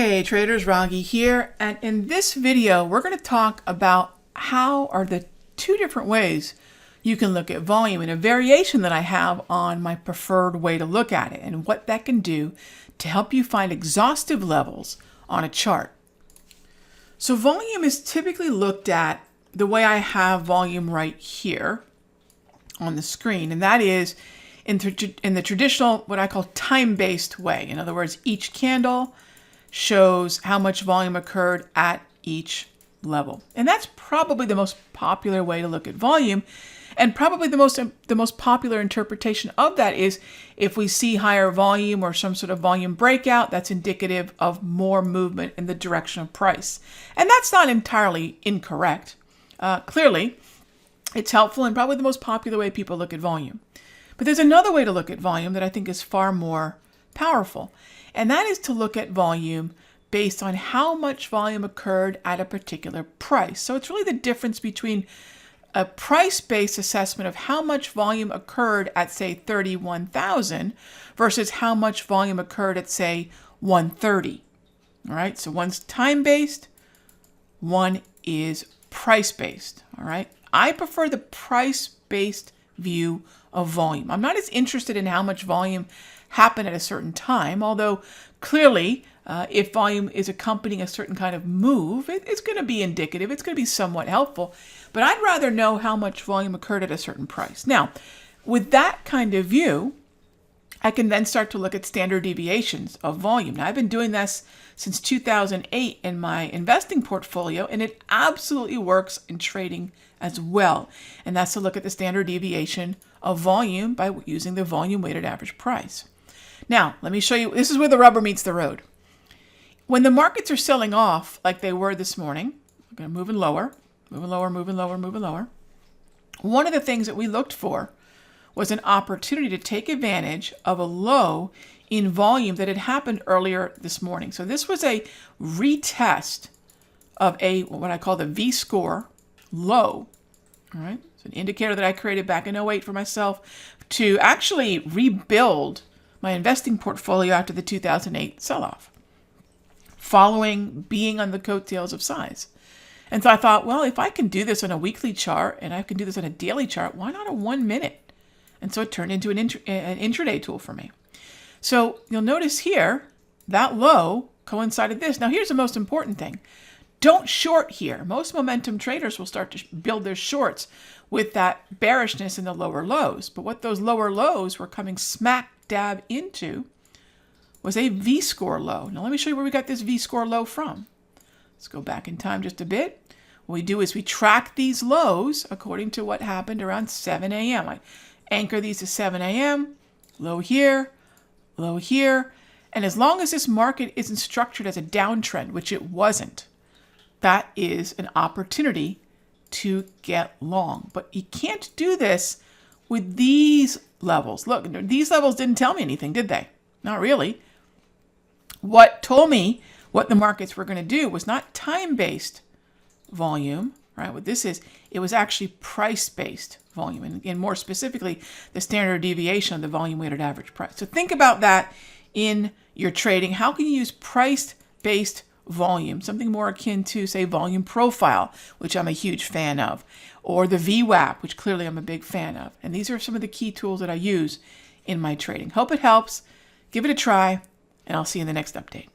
Hey traders, Raghee here, and in this video we're going to talk about how are the two different ways you can look at volume and a variation that I have on my preferred way to look at it and what that can do to help you find exhaustive levels on a chart. So volume is typically looked at the way I have volume right here on the screen, and that is in the traditional, what I call time-based way. In other words, each candle shows how much volume occurred at each level. And that's probably the most popular way to look at volume. And probably the most popular interpretation of that is if we see higher volume or some sort of volume breakout, that's indicative of more movement in the direction of price. And that's not entirely incorrect. Clearly, it's helpful and probably the most popular way people look at volume. But there's another way to look at volume that I think is far more powerful. And that is to look at volume based on how much volume occurred at a particular price. So it's really the difference between a price-based assessment of how much volume occurred at, say, 31,000 versus how much volume occurred at, say, 130. All right, so one's time-based, one is price-based. All right, I prefer the price-based view of volume. I'm not as interested in how much volume happened at a certain time, although clearly if volume is accompanying a certain kind of move, it's going to be indicative, it's going to be somewhat helpful, but I'd rather know how much volume occurred at a certain price. Now, with that kind of view, I can then start to look at standard deviations of volume. Now, I've been doing this since 2008 in my investing portfolio, and it absolutely works in trading as well. And that's to look at the standard deviation of volume by using the volume weighted average price. Now, let me show you, this is where the rubber meets the road. When the markets are selling off like they were this morning, we're going to moving lower, moving lower, moving lower, moving lower. One of the things that we looked for was an opportunity to take advantage of a low in volume that had happened earlier this morning. So this was a retest of what I call the V-score low. All right, it's an indicator that I created back in 2008 for myself to actually rebuild my investing portfolio after the 2008 sell-off, following being on the coattails of size. And so I thought, well, if I can do this on a weekly chart and I can do this on a daily chart, why not a 1 minute? And so it turned into an intraday tool for me. So you'll notice here, that low coincided this. Now here's the most important thing. Don't short here. Most momentum traders will start to build their shorts with that bearishness in the lower lows. But what those lower lows were coming smack dab into was a V-score low. Now let me show you where we got this V-score low from. Let's go back in time just a bit. What we do is we track these lows according to what happened around 7 a.m. I anchor these to 7 a.m., low here, and as long as this market isn't structured as a downtrend, which it wasn't, that is an opportunity to get long. But you can't do this with these levels. Look, these levels didn't tell me anything, did they? Not really. What told me what the markets were going to do was not time-based volume, right? What this is, it was actually price-based volume, and more specifically, the standard deviation of the volume-weighted average price. So think about that in your trading. How can you use price-based volume, something more akin to, say, volume profile, which I'm a huge fan of, or the VWAP, which clearly I'm a big fan of. And these are some of the key tools that I use in my trading. Hope it helps. Give it a try, and I'll see you in the next update.